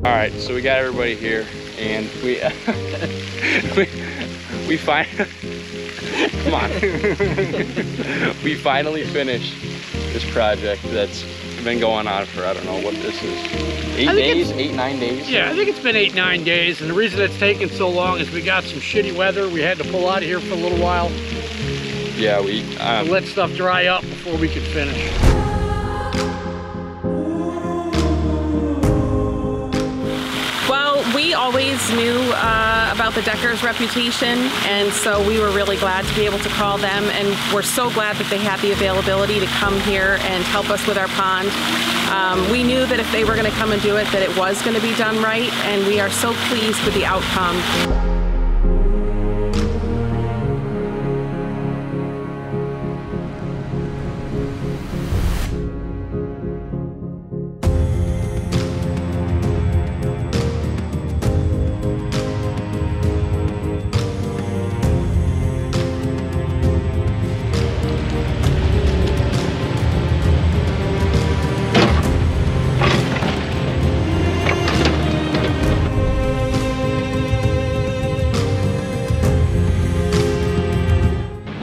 All right, so we got everybody here, and we we finally come on. We finally finished this project that's been going on for, I don't know what this is, 8 days, 8, 9 days? Yeah, I think it's been 8, 9 days, and the reason it's taken so long is we got some shitty weather. We had to pull out of here for a little while. Yeah, we let stuff dry up before we could finish. We always knew about the Deckers' reputation, and so we were really glad to be able to call them, and we're so glad that they had the availability to come here and help us with our pond. We knew that if they were going to come and do it, that it was going to be done right, and we are so pleased with the outcome.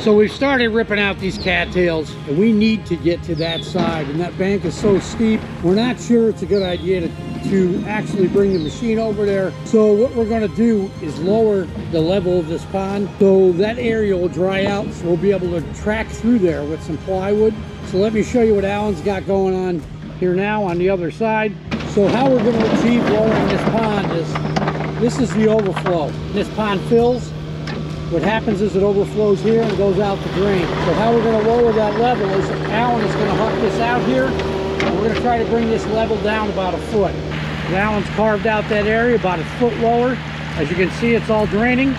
So we've started ripping out these cattails, and we need to get to that side, and that bank is so steep, we're not sure it's a good idea to actually bring the machine over there. So what we're going to do is lower the level of this pond so that area will dry out, so we'll be able to track through there with some plywood. So let me show you what Alan's got going on here now on the other side. So how we're going to achieve lowering this pond is, this is the overflow. This pond fills. What happens is it overflows here and goes out the drain. So how we're going to lower that level is Alan is going to huck this out here, and we're going to try to bring this level down about 1 foot. And Alan's carved out that area about 1 foot lower. As you can see, it's all draining.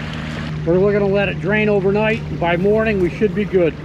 We're going to let it drain overnight. By morning, we should be good.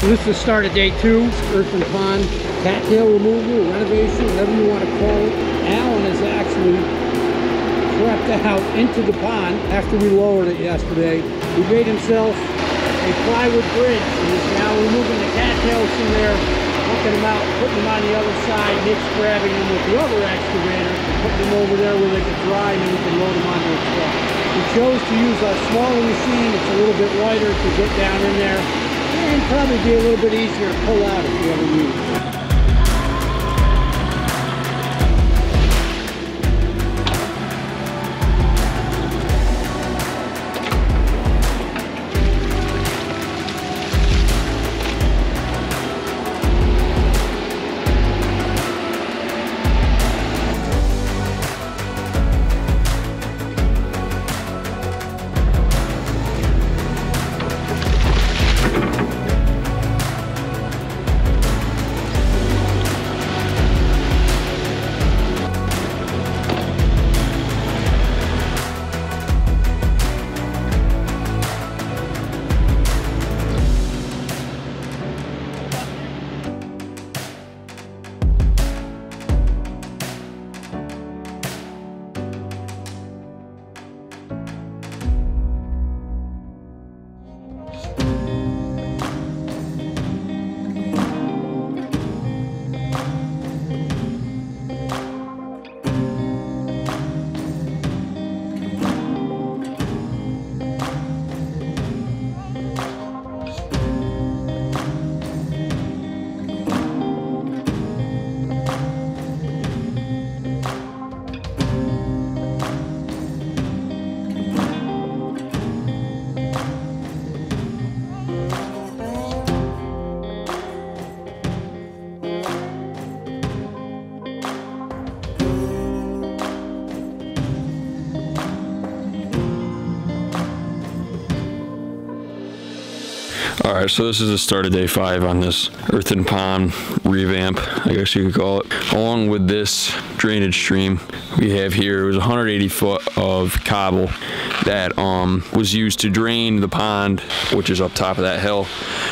This is the start of day 2, earth and pond, cattail removal, renovation, whatever you want to call it. Alan has actually crept out into the pond after we lowered it yesterday. He made himself a plywood bridge and is now removing the cattails from there, hooking them out, putting them on the other side, Nick's grabbing them with the other excavator, putting them over there where they can dry, and then we can load them onto a truck. We chose to use a smaller machine. It's a little bit lighter to get down in there, and probably be a little bit easier to pull out if you ever need it. All right, so this is the start of day 5 on this earthen pond revamp, I guess you could call it. Along with this drainage stream we have here, it was 180 foot of cobble that was used to drain the pond, which is up top of that hill,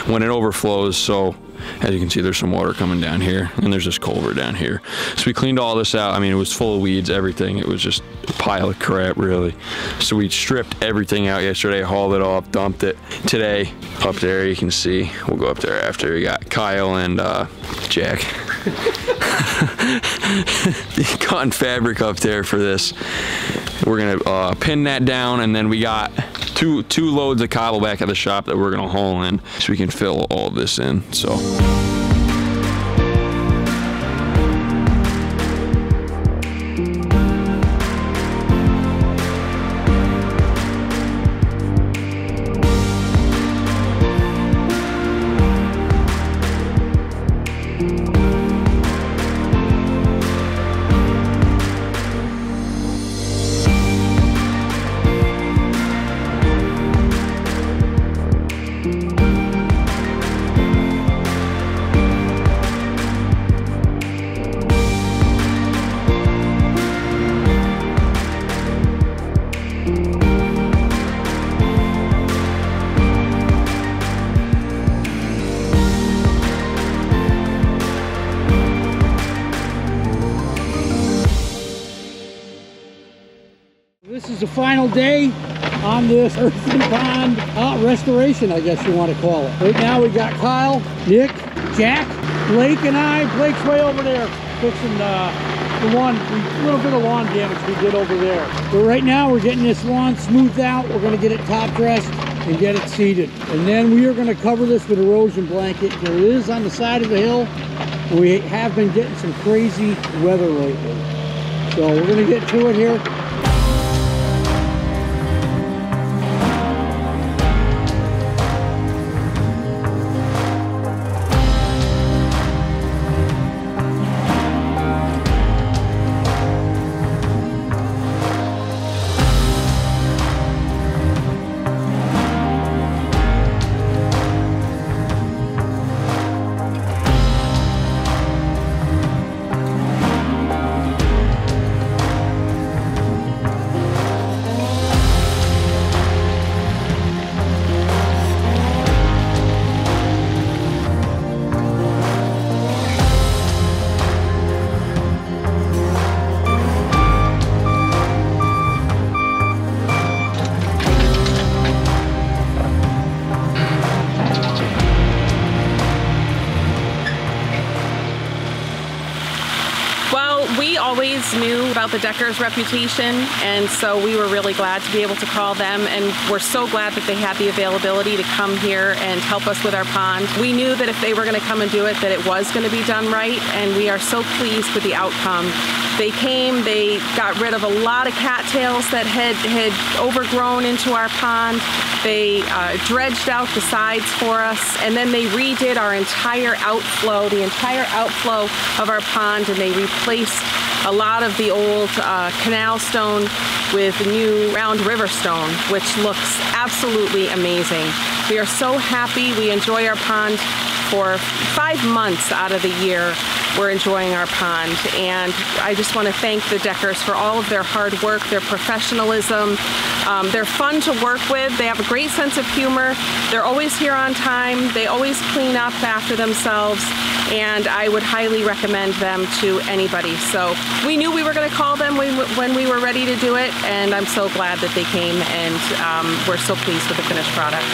when it overflows. So as you can see, there's some water coming down here, and there's this culvert down here. So we cleaned all this out. I mean, it was full of weeds, everything. It was just a pile of crap, really. So we stripped everything out yesterday, hauled it off, dumped it. Today, up there, you can see, we'll go up there after. We got Kyle and Jack. Cotton fabric up there for this. We're gonna pin that down, and then we got two loads of cobble back at the shop that we're gonna haul in so we can fill all this in. So. This is the final day on this earthen pond restoration, I guess you want to call it. Right now we got Kyle, Nick, Jack, Blake, and I. Blake's way over there fixing the little bit of lawn damage we did over there. But right now we're getting this lawn smoothed out. We're going to get it top dressed and get it seeded. And then we are going to cover this with erosion blanket. There it is on the side of the hill. And we have been getting some crazy weather lately. So we're going to get to it here. We always knew about the Deckers' reputation, and so we were really glad to be able to call them, and we're so glad that they had the availability to come here and help us with our pond. We knew that if they were going to come and do it, that it was going to be done right, and we are so pleased with the outcome. They came, they got rid of a lot of cattails that had overgrown into our pond. They dredged out the sides for us, and then they redid our entire outflow, the entire outflow of our pond, and they replaced a lot of the old canal stone with new round river stone, which looks absolutely amazing. We are so happy. We enjoy our pond for 5 months out of the year. We're enjoying our pond, and I just want to thank the Deckers for all of their hard work, their professionalism. They're fun to work with. They have a great sense of humor. They're always here on time. They always clean up after themselves, and I would highly recommend them to anybody. So we knew we were going to call them when we were ready to do it, and I'm so glad that they came, and we're so pleased with the finished product.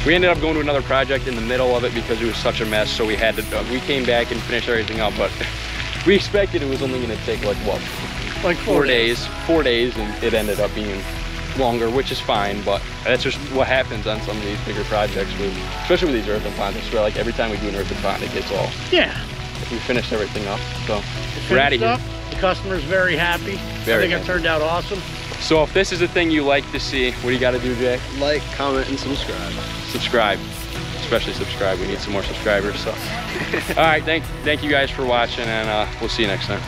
We ended up going to another project in the middle of it because it was such a mess, so we had to, we came back and finished everything up, but we expected it was only going to take like, what, Like 4 days. 4 days, and it ended up being longer, which is fine, but that's just what happens on some of these bigger projects, especially with these earthen ponds. I swear, like every time we do an earthen pond, it gets all. Yeah. We finished everything up, so we're out of here. The customer's very happy. I think it turned out awesome. So if this is a thing you like to see, what do you got to do, Jay? Like, comment, and subscribe. Subscribe. Especially subscribe. We need some more subscribers. So, all right. Thank you guys for watching, and we'll see you next time.